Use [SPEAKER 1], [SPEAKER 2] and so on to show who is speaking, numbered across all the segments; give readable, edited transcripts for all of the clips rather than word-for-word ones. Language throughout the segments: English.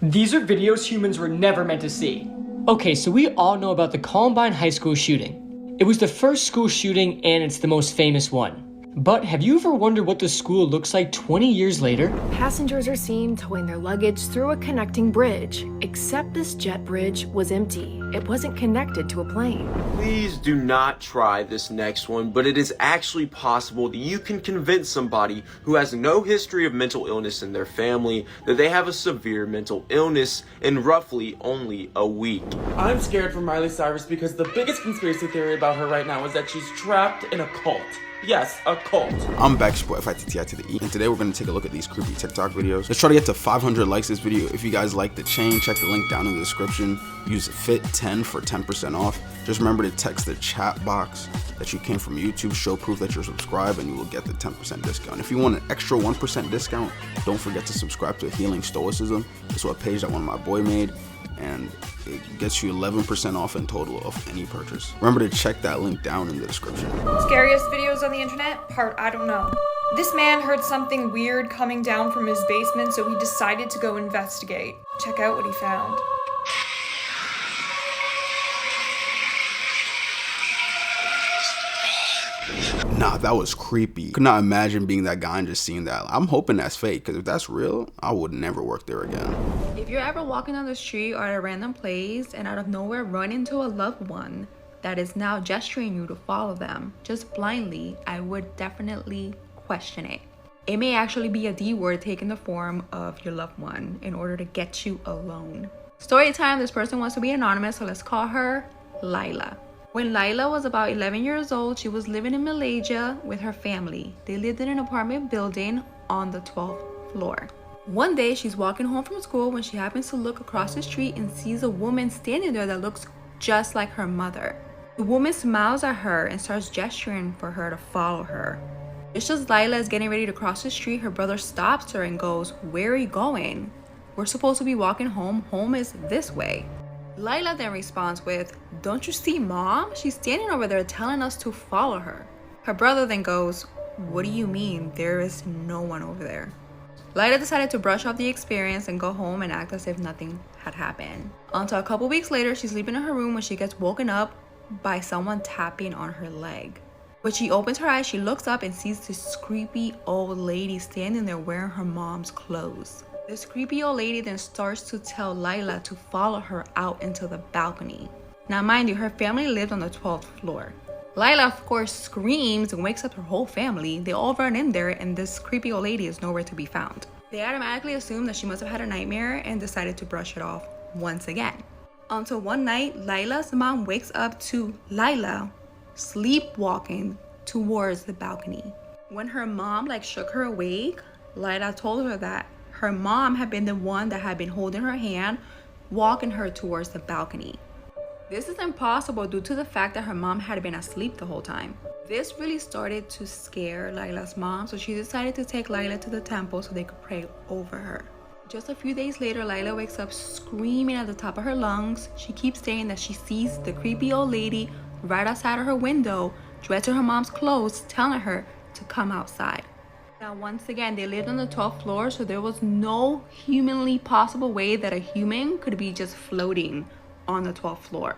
[SPEAKER 1] These are videos humans were never meant to see. Okay, so we all know about the Columbine High School shooting. It was the first school shooting and it's the most famous one. But have you ever wondered what the school looks like 20 years later?
[SPEAKER 2] Passengers are seen towing their luggage through a connecting bridge, except this jet bridge was empty. It wasn't connected to a plane.
[SPEAKER 3] Please do not try this next one, but it is actually possible that you can convince somebody who has no history of mental illness in their family that they have a severe mental illness in roughly only a week.
[SPEAKER 4] I'm scared for Miley Cyrus because the biggest conspiracy theory about her right now is that she's trapped in a cult. Yes, a cult.
[SPEAKER 5] I'm back, your boy Fittie to the E, and today we're gonna take a look at these creepy TikTok videos. Let's try to get to 500 likes this video. If you guys like the chain, check the link down in the description. Use FIT10 for 10% off. Just remember to text the chat box that you came from YouTube, show proof that you're subscribed, and you will get the 10% discount. If you want an extra 1% discount, don't forget to subscribe to Healing Stoicism. This is a page that one of my boy made, and it gets you 11% off in total of any purchase. Remember to check that link down in the description.
[SPEAKER 6] Scariest videos on the internet? Part I don't know. This man heard something weird coming down from his basement, so he decided to go investigate. Check out what he found.
[SPEAKER 5] Nah, that was creepy. Could not imagine being that guy and just seeing that. I'm hoping that's fake, because if that's real, I would never work there again.
[SPEAKER 7] If you're ever walking down the street or at a random place and out of nowhere run into a loved one that is now gesturing you to follow them, just blindly, I would definitely question it. It may actually be a D word taking the form of your loved one in order to get you alone. Story time, this person wants to be anonymous, so let's call her Lila. When Lila was about 11 years old, she was living in Malaysia with her family. They lived in an apartment building on the 12th floor. One day, she's walking home from school when she happens to look across the street and sees a woman standing there that looks just like her mother. The woman smiles at her and starts gesturing for her to follow her. Just as Lila is getting ready to cross the street, her brother stops her and goes, "Where are you going? We're supposed to be walking home. Home is this way." Lila then responds with, "Don't you see Mom? She's standing over there telling us to follow her." Her brother then goes, "What do you mean? There is no one over there." Lila decided to brush off the experience and go home and act as if nothing had happened. Until a couple weeks later, she's sleeping in her room when she gets woken up by someone tapping on her leg. When she opens her eyes, she looks up and sees this creepy old lady standing there wearing her mom's clothes. This creepy old lady then starts to tell Lila to follow her out into the balcony. Now mind you, her family lived on the 12th floor. Lila of course screams and wakes up her whole family. They all run in there and this creepy old lady is nowhere to be found. They automatically assume that she must have had a nightmare and decided to brush it off once again. Until one night, Lila's mom wakes up to Lila sleepwalking towards the balcony. When her mom shook her awake, Lila told her that her mom had been the one that had been holding her hand, walking her towards the balcony. This is impossible due to the fact that her mom had been asleep the whole time. This really started to scare Lila's mom, so she decided to take Lila to the temple so they could pray over her. Just a few days later, Lila wakes up screaming at the top of her lungs. She keeps saying that she sees the creepy old lady right outside of her window, dressed in her mom's clothes, telling her to come outside. Now, once again, they lived on the 12th floor, so there was no humanly possible way that a human could be just floating on the 12th floor.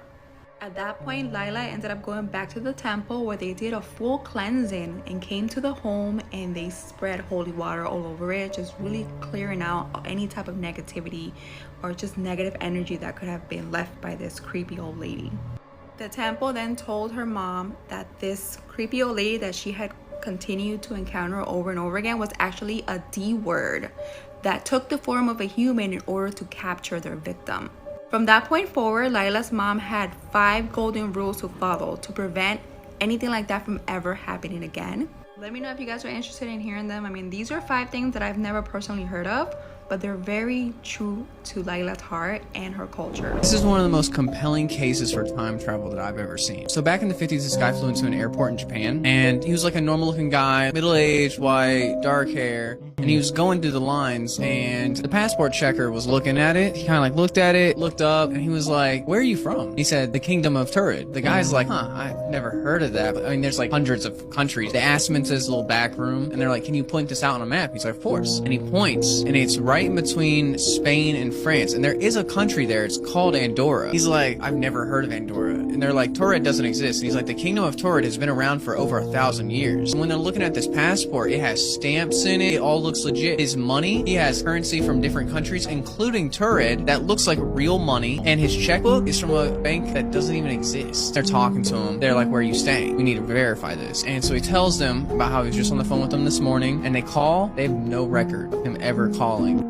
[SPEAKER 7] At that point, Lila ended up going back to the temple where they did a full cleansing and came to the home and they spread holy water all over it, just really clearing out any type of negativity or just negative energy that could have been left by this creepy old lady. The temple then told her mom that this creepy old lady that she had continued to encounter over and over again was actually a D word that took the form of a human in order to capture their victim. From that point forward, Lila's mom had 5 golden rules to follow to prevent anything like that from ever happening again. Let me know if you guys are interested in hearing them. I mean, these are 5 things that I've never personally heard of, but they're very true to Lila's heart and her culture.
[SPEAKER 8] This is one of the most compelling cases for time travel that I've ever seen. So back in the 50s, this guy flew into an airport in Japan, and he was like a normal looking guy, middle-aged, white, dark hair, and he was going through the lines, and the passport checker was looking at it. He kind of looked at it, looked up, and he was like, "Where are you from?" He said, "The Kingdom of Turid." The guy's like, "Huh, I've never heard of that." But, I mean, there's hundreds of countries. They asked him into his little back room, and they're like, "Can you point this out on a map?" He's like, "Of course." And he points, and it's right right in between Spain and France, and there is a country there, it's called Andorra. He's like, I've never heard of Andorra. And they're like, Torrid doesn't exist. And he's like, the kingdom of Torrid has been around for over 1,000 years. And when they're looking at this passport, it has stamps in it. It all looks legit. His money, he has currency from different countries, including Torrid, that looks like real money. And his checkbook is from a bank that doesn't even exist. They're talking to him. They're like, where are you staying? We need to verify this. And so he tells them about how he was just on the phone with them this morning, and they call. They have no record of him ever calling.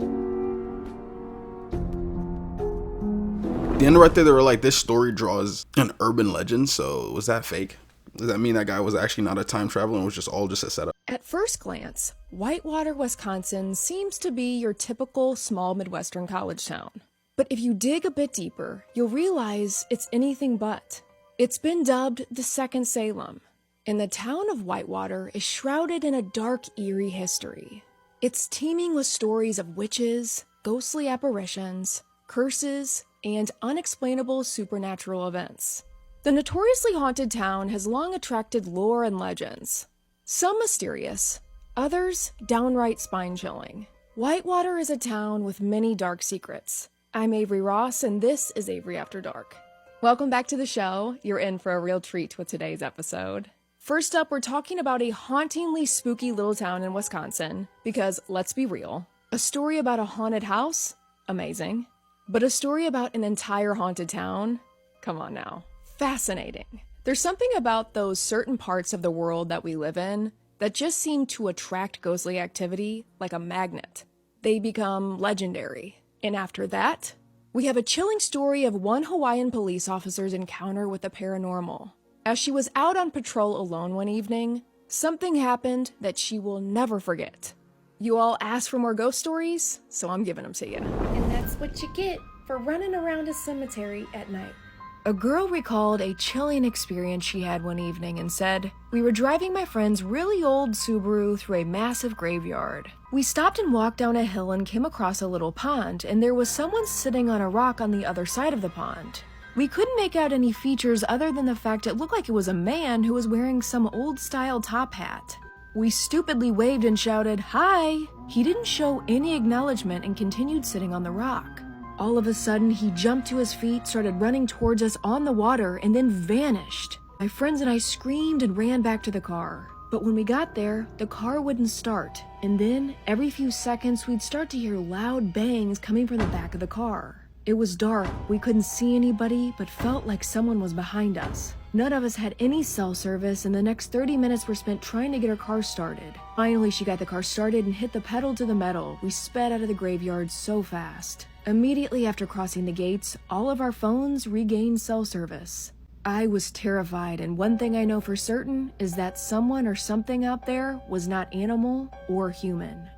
[SPEAKER 5] At the end right there, they were like, this story draws an urban legend. So was that fake? Does that mean that guy was actually not a time traveler and was just all just a setup?
[SPEAKER 2] At first glance, Whitewater, Wisconsin seems to be your typical small Midwestern college town. But if you dig a bit deeper, you'll realize it's anything but. It's been dubbed the Second Salem, and the town of Whitewater is shrouded in a dark, eerie history. It's teeming with stories of witches, ghostly apparitions, curses, and unexplainable supernatural events. The notoriously haunted town has long attracted lore and legends. Some mysterious, others downright spine-chilling. Whitewater is a town with many dark secrets. I'm Avery Ross, and this is Avery After Dark. Welcome back to the show. You're in for a real treat with today's episode. First up, we're talking about a hauntingly spooky little town in Wisconsin, because let's be real, a story about a haunted house? Amazing. But a story about an entire haunted town? Come on now. Fascinating. There's something about those certain parts of the world that we live in that just seem to attract ghostly activity like a magnet. They become legendary. And after that, we have a chilling story of one Hawaiian police officer's encounter with the paranormal. As she was out on patrol alone one evening, something happened that she will never forget. You all asked for more ghost stories, so I'm giving them to you. And that's what you get for running around a cemetery at night. A girl recalled a chilling experience she had one evening and said, "We were driving my friend's really old Subaru through a massive graveyard. We stopped and walked down a hill and came across a little pond, and there was someone sitting on a rock on the other side of the pond. We couldn't make out any features other than the fact it looked like it was a man who was wearing some old-style top hat. We stupidly waved and shouted, 'Hi!' He didn't show any acknowledgement and continued sitting on the rock. All of a sudden, he jumped to his feet, started running towards us on the water, and then vanished. My friends and I screamed and ran back to the car. But when we got there, the car wouldn't start, and then, every few seconds, we'd start to hear loud bangs coming from the back of the car. It was dark, we couldn't see anybody, but felt like someone was behind us. None of us had any cell service, and the next 30 minutes were spent trying to get our car started. Finally, she got the car started and hit the pedal to the metal. We sped out of the graveyard so fast. Immediately after crossing the gates, all of our phones regained cell service. I was terrified, and one thing I know for certain is that someone or something out there was not animal or human."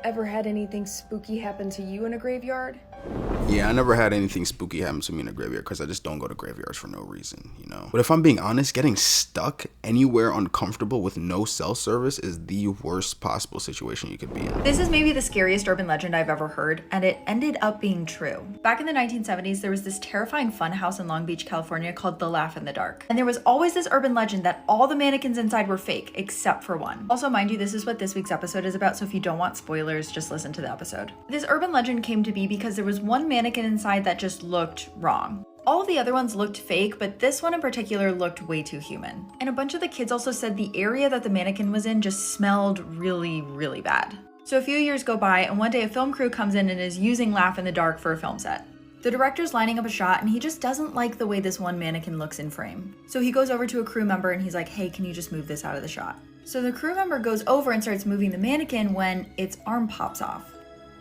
[SPEAKER 2] Ever had anything spooky happen to you in a graveyard?
[SPEAKER 5] Yeah, I never had anything spooky happen to me in a graveyard because I just don't go to graveyards for no reason, you know. But if I'm being honest, getting stuck anywhere uncomfortable with no cell service is the worst possible situation you could be in.
[SPEAKER 9] This is maybe the scariest urban legend I've ever heard, and it ended up being true. Back in the 1970s, there was this terrifying fun house in Long Beach, California called the Laugh in the Dark. And there was always this urban legend that all the mannequins inside were fake, except for one. Also, mind you, this is what this week's episode is about, so if you don't want spoilers, just listen to the episode. This urban legend came to be because there was one mannequin inside that just looked wrong. All of the other ones looked fake, but this one in particular looked way too human. And a bunch of the kids also said the area that the mannequin was in just smelled really, really bad. So a few years go by, and one day a film crew comes in and is using Laugh in the Dark for a film set. The director's lining up a shot, and he just doesn't like the way this one mannequin looks in frame. So he goes over to a crew member and he's like, "Hey, can you just move this out of the shot?" So the crew member goes over and starts moving the mannequin when its arm pops off.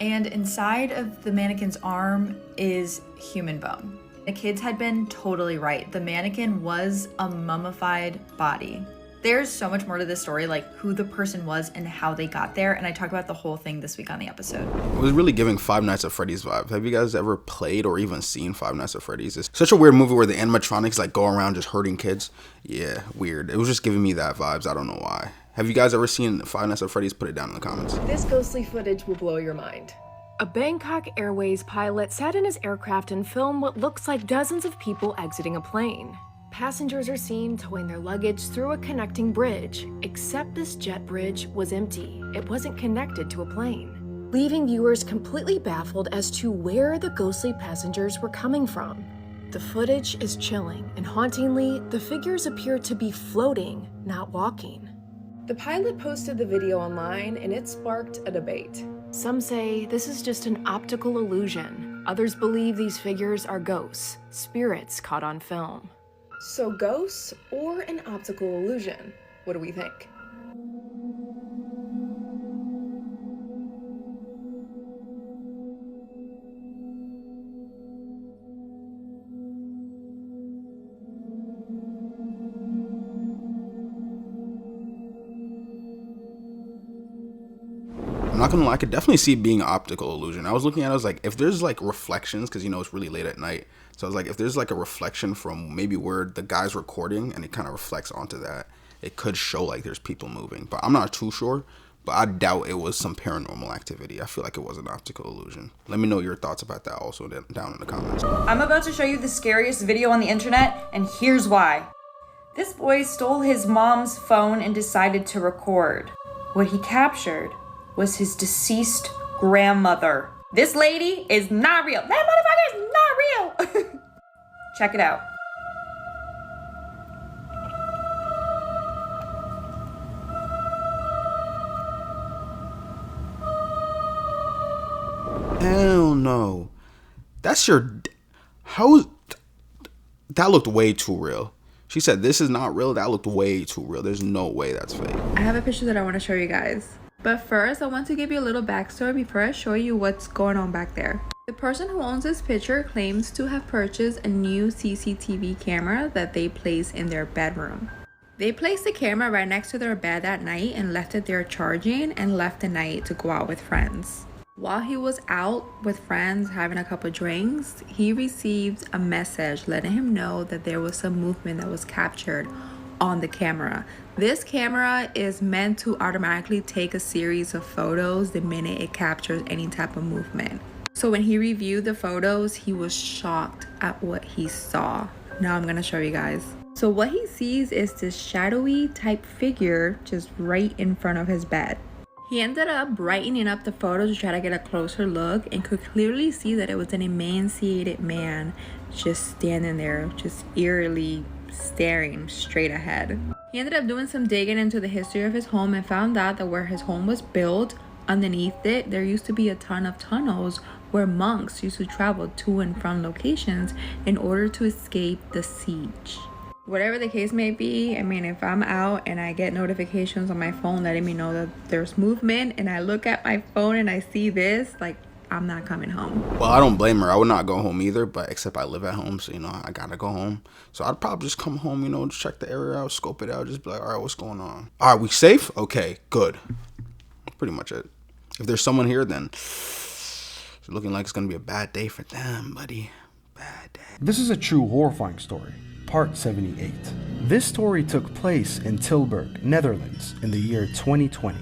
[SPEAKER 9] And inside of the mannequin's arm is human bone. The kids had been totally right. The mannequin was a mummified body. There's so much more to this story, like who the person was and how they got there, and I talk about the whole thing this week on the episode.
[SPEAKER 5] It was really giving Five Nights at Freddy's vibes. Have you guys ever played or even seen Five Nights at Freddy's? It's such a weird movie where the animatronics like go around just hurting kids. Yeah, weird. It was just giving me that vibes. I don't know why. Have you guys ever seen Five Nights at Freddy's? Put it down in the comments.
[SPEAKER 2] This ghostly footage will blow your mind. A Bangkok Airways pilot sat in his aircraft and filmed what looks like dozens of people exiting a plane. Passengers are seen towing their luggage through a connecting bridge, except this jet bridge was empty. It wasn't connected to a plane. leaving viewers completely baffled as to where the ghostly passengers were coming from. The footage is chilling, and hauntingly, the figures appear to be floating, not walking. The pilot posted the video online, and it sparked a debate. Some say this is just an optical illusion. Others believe these figures are ghosts, spirits caught on film. So ghosts or an optical illusion? What do we think?
[SPEAKER 5] I'm not gonna lie, I could definitely see it being an optical illusion. I was looking at it, I was like, if there's like reflections, because you know it's really late at night, so I was like, if there's like a reflection from maybe where the guy's recording and it kind of reflects onto that, it could show like there's people moving. But I'm not too sure, but I doubt it was some paranormal activity. I feel like it was an optical illusion. Let me know your thoughts about that also down in the comments.
[SPEAKER 6] I'm about to show you the scariest video on the internet, and here's why. This boy stole his mom's phone and decided to record. What he captured was his deceased grandmother. This lady is not real. That motherfucker is not real. Check it out.
[SPEAKER 5] Hell no. That's your... How... That looked way too real. She said this is not real. That looked way too real. There's no way that's fake.
[SPEAKER 7] I have a picture that I want to show you guys. But first, I want to give you a little backstory before I show you what's going on back there. The person who owns this picture claims to have purchased a new CCTV camera that they placed in their bedroom. They placed the camera right next to their bed that night and left it there charging and left the night to go out with friends. While he was out with friends having a couple drinks, he received a message letting him know that there was some movement that was captured on the camera. This camera is meant to automatically take a series of photos the minute it captures any type of movement. So when he reviewed the photos, he was shocked at what he saw. Now I'm gonna show you guys. So what he sees is this shadowy type figure just right in front of his bed. He ended up brightening up the photos to try to get a closer look and could clearly see that it was an emaciated man just standing there, just eerily staring straight ahead. He ended up doing some digging into the history of his home and found out that where his home was built, underneath it, there used to be a ton of tunnels where monks used to travel to and from locations in order to escape the siege. Whatever the case may be, I mean, if I'm out and I get notifications on my phone letting me know that there's movement and I look at my phone and I see this, like, I'm not coming home.
[SPEAKER 5] Well, I don't blame her. I would not go home either, but except I live at home, so, you know, I gotta go home. So I'd probably just come home, you know, just check the area out, scope it out, just be like, all right, what's going on? All right, we safe? Okay, good. Pretty much it. If there's someone here, then it's looking like it's gonna be a bad day for them, buddy. Bad day.
[SPEAKER 10] This is a true horrifying story. Part 78. This story took place in Tilburg, Netherlands in the year 2020.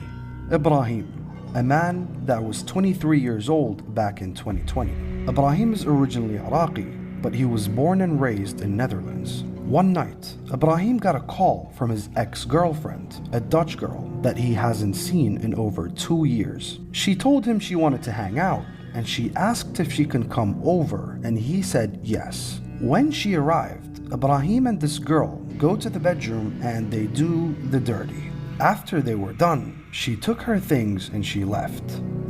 [SPEAKER 10] Ibrahim, a man that was 23 years old back in 2020. Ibrahim is originally Iraqi, but he was born and raised in Netherlands. One night, Ibrahim got a call from his ex-girlfriend, a Dutch girl that he hasn't seen in over 2 years. She told him she wanted to hang out, and she asked if she can come over, and he said yes. When she arrived, Ibrahim and this girl go to the bedroom and they do the dirty. After they were done, she took her things and she left.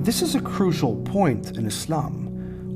[SPEAKER 10] This is a crucial point in Islam.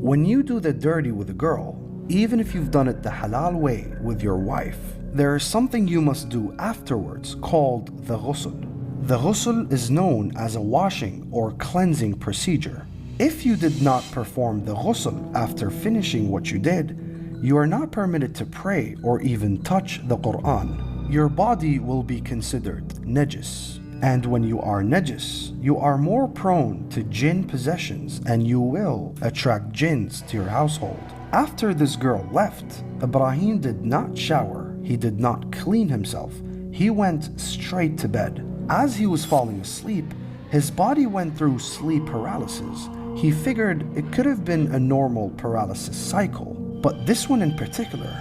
[SPEAKER 10] When you do the dirty with a girl, even if you've done it the halal way with your wife, there is something you must do afterwards called the ghusl. The ghusl is known as a washing or cleansing procedure. If you did not perform the ghusl after finishing what you did, you are not permitted to pray or even touch the Quran. Your body will be considered najis. And when you are najis, you are more prone to jinn possessions and you will attract jinns to your household. After this girl left, Ibrahim did not shower, he did not clean himself, he went straight to bed. As he was falling asleep, his body went through sleep paralysis. He figured it could have been a normal paralysis cycle, but this one in particular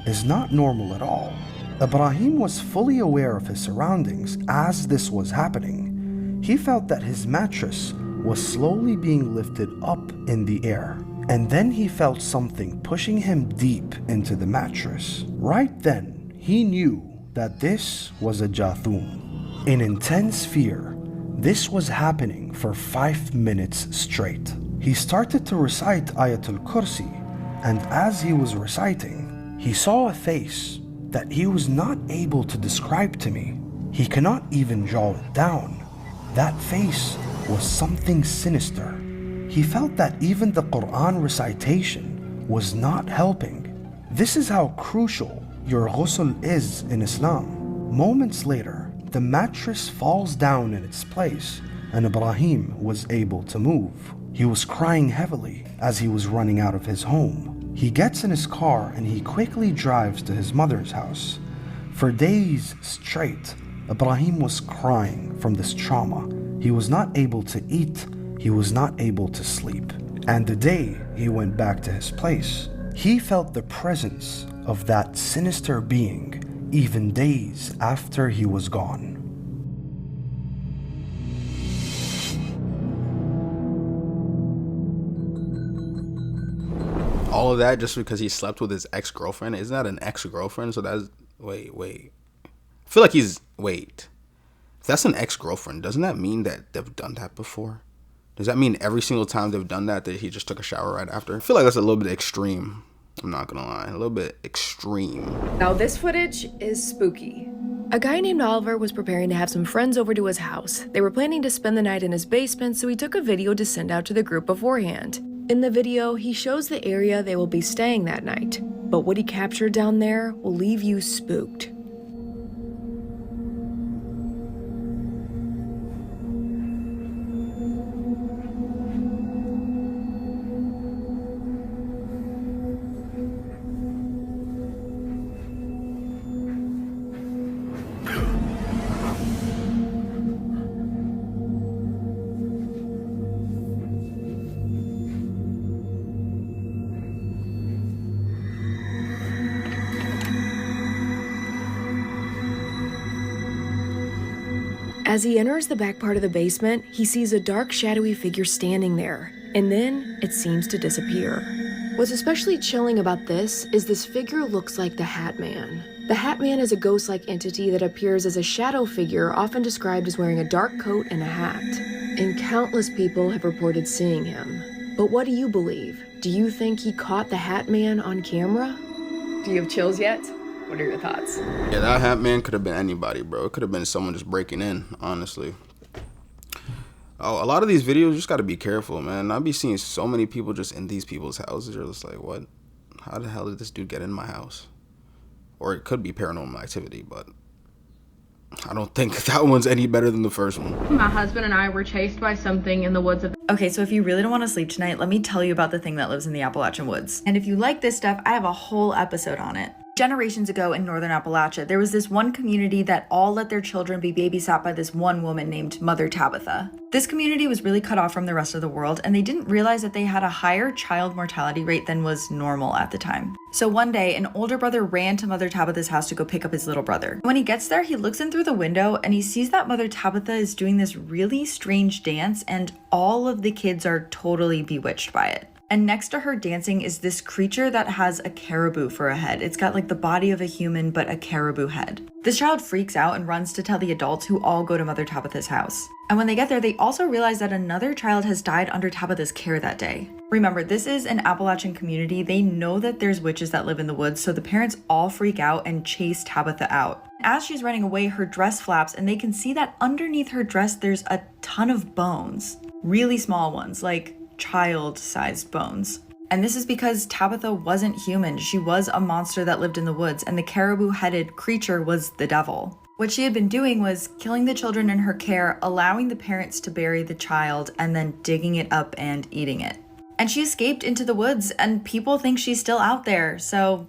[SPEAKER 10] is not normal at all. Ibrahim was fully aware of his surroundings as this was happening. He felt that his mattress was slowly being lifted up in the air. And then he felt something pushing him deep into the mattress. Right then, he knew that this was a Jathum. In intense fear, this was happening for 5 minutes straight. He started to recite Ayatul Kursi, and as he was reciting, he saw a face that he was not able to describe to me. He cannot even draw it down. That face was something sinister. He felt that even the Quran recitation was not helping. This is how crucial your ghusl is in Islam. Moments later, the mattress falls down in its place and Ibrahim was able to move. He was crying heavily as he was running out of his home. He gets in his car and he quickly drives to his mother's house. For days straight, Ibrahim was crying from this trauma. He was not able to eat, he was not able to sleep. And the day he went back to his place, he felt the presence of that sinister being even days after he was gone.
[SPEAKER 5] All of that just because he slept with his ex-girlfriend? Isn't that an ex-girlfriend? So that's... Wait. I feel like he's... Wait. If that's an ex-girlfriend, doesn't that mean that they've done that before? Does that mean every single time they've done that he just took a shower right after? I feel like that's a little bit extreme. I'm not gonna lie. A little bit extreme.
[SPEAKER 2] Now this footage is spooky. A guy named Oliver was preparing to have some friends over to his house. They were planning to spend the night in his basement, so he took a video to send out to the group beforehand. In the video, he shows the area they will be staying that night. But what he captured down there will leave you spooked. As he enters the back part of the basement, he sees a dark, shadowy figure standing there, and then it seems to disappear. What's especially chilling about this figure looks like the Hatman. The Hatman is a ghost-like entity that appears as a shadow figure, often described as wearing a dark coat and a hat. And countless people have reported seeing him. But what do you believe? Do you think he caught the Hatman on camera? Do you have chills yet? What are your thoughts?
[SPEAKER 5] Yeah, that Hatman could have been anybody, bro. It could have been someone just breaking in, honestly. Oh, a lot of these videos, you just got to be careful, man. I be seeing so many people just in these people's houses. You're just like, what? How the hell did this dude get in my house? Or it could be paranormal activity, but I don't think that one's any better than the first one.
[SPEAKER 11] My husband and I were chased by something in the woods of...
[SPEAKER 9] Okay, so if you really don't want to sleep tonight, let me tell you about the thing that lives in the Appalachian woods. And if you like this stuff, I have a whole episode on it. Generations ago in northern Appalachia, there was this one community that all let their children be babysat by this one woman named Mother Tabitha. This community was really cut off from the rest of the world, and they didn't realize that they had a higher child mortality rate than was normal at the time. So one day, an older brother ran to Mother Tabitha's house to go pick up his little brother. When he gets there, he looks in through the window and he sees that Mother Tabitha is doing this really strange dance, and all of the kids are totally bewitched by it. And next to her dancing is this creature that has a caribou for a head. It's got like the body of a human, but a caribou head. This child freaks out and runs to tell the adults, who all go to Mother Tabitha's house. And when they get there, they also realize that another child has died under Tabitha's care that day. Remember, this is an Appalachian community. They know that there's witches that live in the woods, so the parents all freak out and chase Tabitha out. As she's running away, her dress flaps, and they can see that underneath her dress, there's a ton of bones. Really small ones, like child-sized bones. And this is because Tabitha wasn't human. She was a monster that lived in the woods, and the caribou-headed creature was the devil. What she had been doing was killing the children in her care, allowing the parents to bury the child, and then digging it up and eating it. And she escaped into the woods, and people think she's still out there, so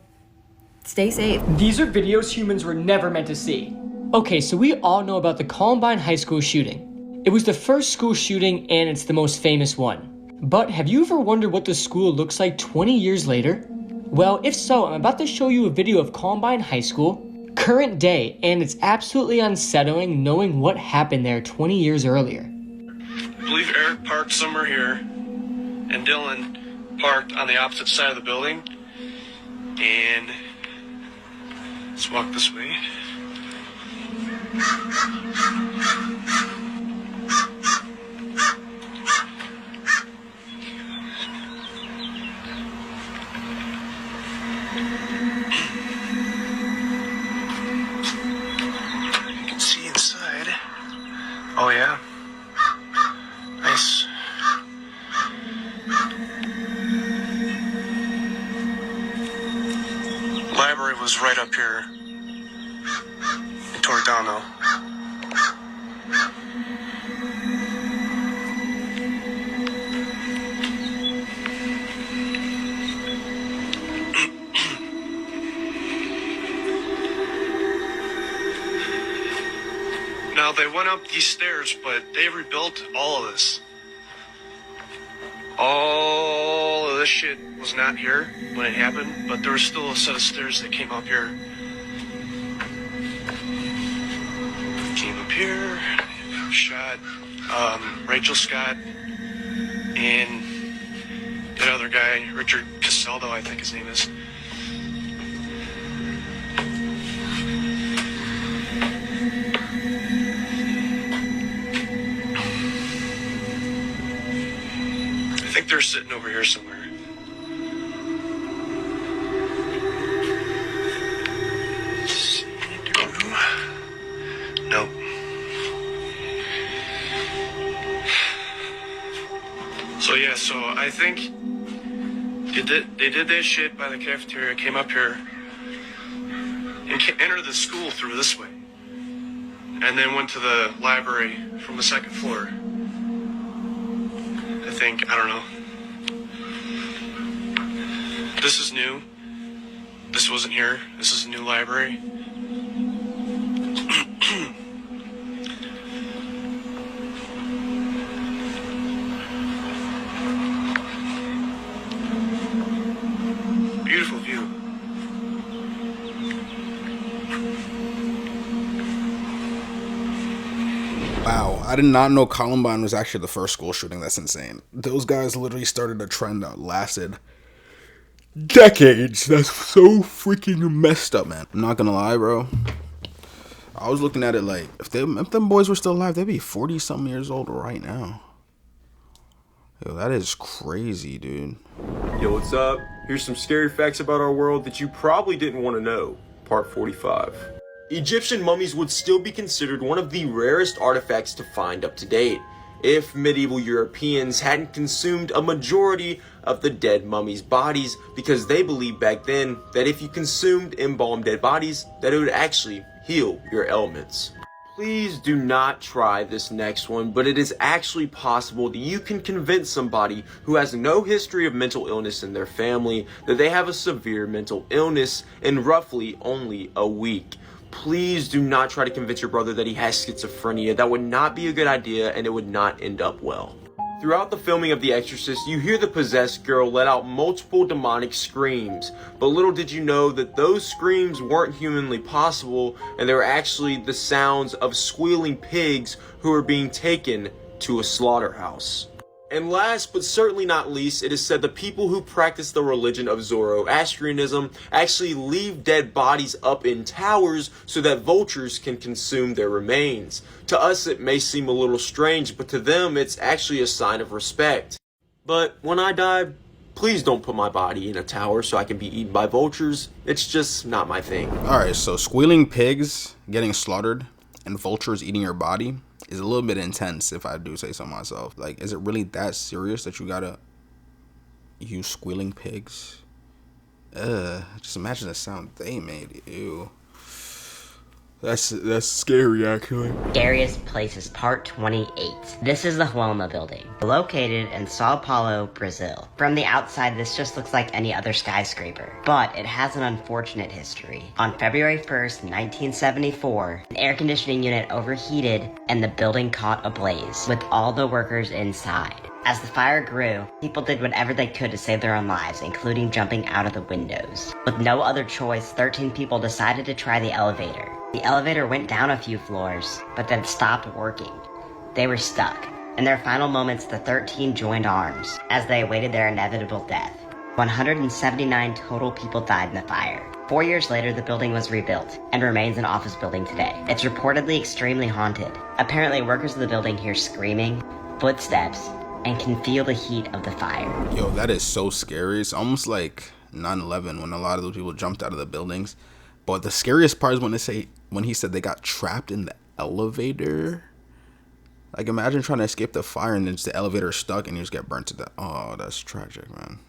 [SPEAKER 9] stay safe.
[SPEAKER 1] These are videos humans were never meant to see. Okay, so we all know about the Columbine High School shooting. It was the first school shooting, and it's the most famous one. But have you ever wondered what the school looks like 20 years later? Well, if so, I'm about to show you a video of Columbine High School, current day, and it's absolutely unsettling knowing what happened there 20 years earlier.
[SPEAKER 12] believe Eric parked somewhere here, and Dylan parked on the opposite side of the building. And let's walk this way. You can see inside. Oh yeah. Nice. Library was right up here. It tore it down though. Now they went up these stairs, but they rebuilt all of this. All of this shit was not here when it happened, but there was still a set of stairs that came up here. Came up here, shot Rachel Scott and that other guy, Richard Casaldo, I think his name is. I think they're sitting over here somewhere. Nope. So yeah, so I think they did that shit by the cafeteria, came up here, and entered the school through this way, and then went to the library from the second floor. I think, I don't know. This is new. This wasn't here. This is a new library. Beautiful view.
[SPEAKER 5] Wow, I did not know Columbine was actually the first school shooting. That's insane. Those guys literally started a trend that lasted decades. That's so freaking messed up, man. I'm not gonna lie, bro. I was looking at it like, if them boys were still alive, they'd be 40-something years old right now. Yo, that is crazy, dude.
[SPEAKER 3] Yo, what's up? Here's some scary facts about our world that you probably didn't want to know. Part 45. Egyptian mummies would still be considered one of the rarest artifacts to find up to date, if medieval Europeans hadn't consumed a majority of the dead mummies' bodies, because they believed back then that if you consumed embalmed dead bodies, that it would actually heal your ailments. Please do not try this next one, but it is actually possible that you can convince somebody who has no history of mental illness in their family that they have a severe mental illness in roughly only a week. Please do not try to convince your brother that he has schizophrenia. That would not be a good idea, and it would not end up well. Throughout the filming of The Exorcist, you hear the possessed girl let out multiple demonic screams, but little did you know that those screams weren't humanly possible, and they were actually the sounds of squealing pigs who were being taken to a slaughterhouse. And last but certainly not least, it is said the people who practice the religion of Zoroastrianism actually leave dead bodies up in towers so that vultures can consume their remains. To us it may seem a little strange, but to them it's actually a sign of respect. But when I die, please don't put my body in a tower so I can be eaten by vultures. It's just not my thing.
[SPEAKER 5] Alright, so squealing pigs getting slaughtered and vultures eating your body is a little bit intense, if I do say so myself. Like, is it really that serious that you gotta use squealing pigs? Just imagine the sound they made. Ew. That's scary, actually.
[SPEAKER 13] Scariest Places Part 28. This is the Huelma building, located in Sao Paulo, Brazil. From the outside, this just looks like any other skyscraper, but it has an unfortunate history. On February 1st, 1974, an air conditioning unit overheated and the building caught ablaze, with all the workers inside. As the fire grew, people did whatever they could to save their own lives, including jumping out of the windows. With no other choice, 13 people decided to try the elevator. The elevator went down a few floors, but then stopped working. They were stuck. In their final moments, the 13 joined arms as they awaited their inevitable death. 179 total people died in the fire. 4 years later, the building was rebuilt and remains an office building today. It's reportedly extremely haunted. Apparently, workers of the building hear screaming, footsteps, and can feel the heat of the fire.
[SPEAKER 5] Yo, that is so scary. It's almost like 9/11 when a lot of those people jumped out of the buildings. But the scariest part is when he said they got trapped in the elevator. Like, imagine trying to escape the fire and then the elevator is stuck and you just get burnt to death. Oh, that's tragic, man.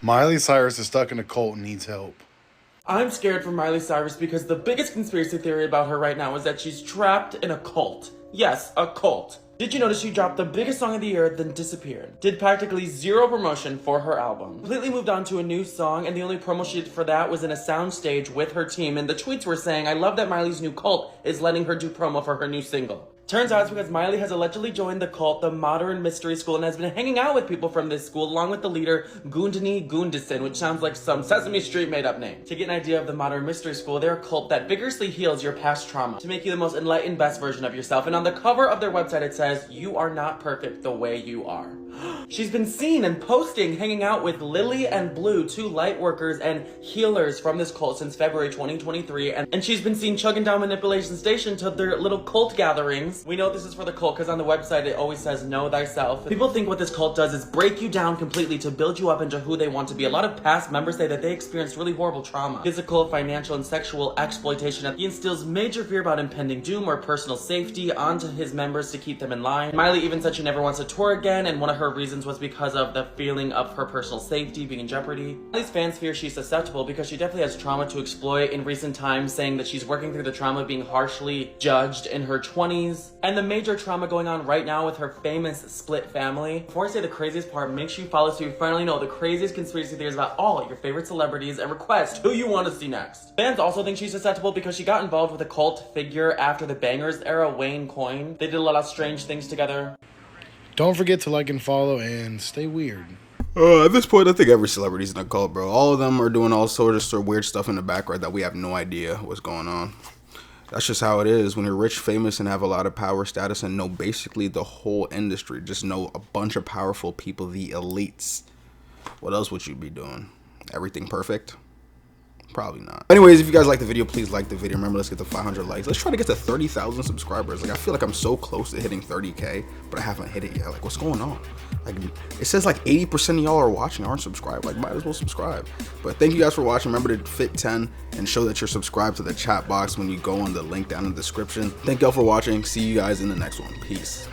[SPEAKER 14] Miley Cyrus is stuck in a cult and needs help.
[SPEAKER 4] I'm scared for Miley Cyrus because the biggest conspiracy theory about her right now is that she's trapped in a cult. Yes, a cult. Did you notice she dropped the biggest song of the year, then disappeared? Did practically zero promotion for her album. Completely moved on to a new song, and the only promo she did for that was in a soundstage with her team, and the tweets were saying, "I love that Miley's new cult is letting her do promo for her new single." Turns out it's because Miley has allegedly joined the cult, the Modern Mystery School, and has been hanging out with people from this school, along with the leader, Gundani Gundison, which sounds like some Sesame Street made-up name. To get an idea of the Modern Mystery School, they're a cult that vigorously heals your past trauma to make you the most enlightened, best version of yourself. And on the cover of their website, it says, "You are not perfect the way you are." She's been seen and posting, hanging out with Lily and Blue, two light workers and healers from this cult since February 2023, and she's been seen chugging down Manipulation Station to their little cult gatherings. We know this is for the cult because on the website it always says know thyself. People think what this cult does is break you down completely to build you up into who they want to be. A lot of past members say that they experienced really horrible trauma, physical, financial, and sexual exploitation. He instills major fear about impending doom or personal safety onto his members to keep them in line. Miley even said she never wants to tour again, and one of her reasons was because of the feeling of her personal safety being in jeopardy. Miley's fans fear she's susceptible because she definitely has trauma to exploit in recent times, saying that she's working through the trauma of being harshly judged in her 20s, and the major trauma going on right now with her famous split family. Before I say the craziest part, make sure you follow so you finally know the craziest conspiracy theories about all your favorite celebrities and request who you want to see next. Fans also think she's susceptible because she got involved with a cult figure after the Bangers era, Wayne Coyne. They did a lot of strange things together.
[SPEAKER 14] Don't forget to like and follow and stay weird.
[SPEAKER 5] At this point, I think every celebrity's in a cult, bro. All of them are doing all sorts of weird stuff in the background that we have no idea what's going on. That's just how it is. When you're rich, famous, and have a lot of power, status, and know basically the whole industry, just know a bunch of powerful people, the elites. What else would you be doing? Everything perfect? Probably not. Anyways, if you guys like the video, please like the video. Remember, let's get to 500 likes. Let's try to get to 30,000 subscribers. Like, I feel like I'm so close to hitting 30K, but I haven't hit it yet. Like, what's going on? Like, it says like 80% of y'all are watching aren't subscribed. Like, might as well subscribe. But thank you guys for watching. Remember to fit 10 and show that you're subscribed to the chat box when you go on the link down in the description. Thank y'all for watching. See you guys in the next one. Peace.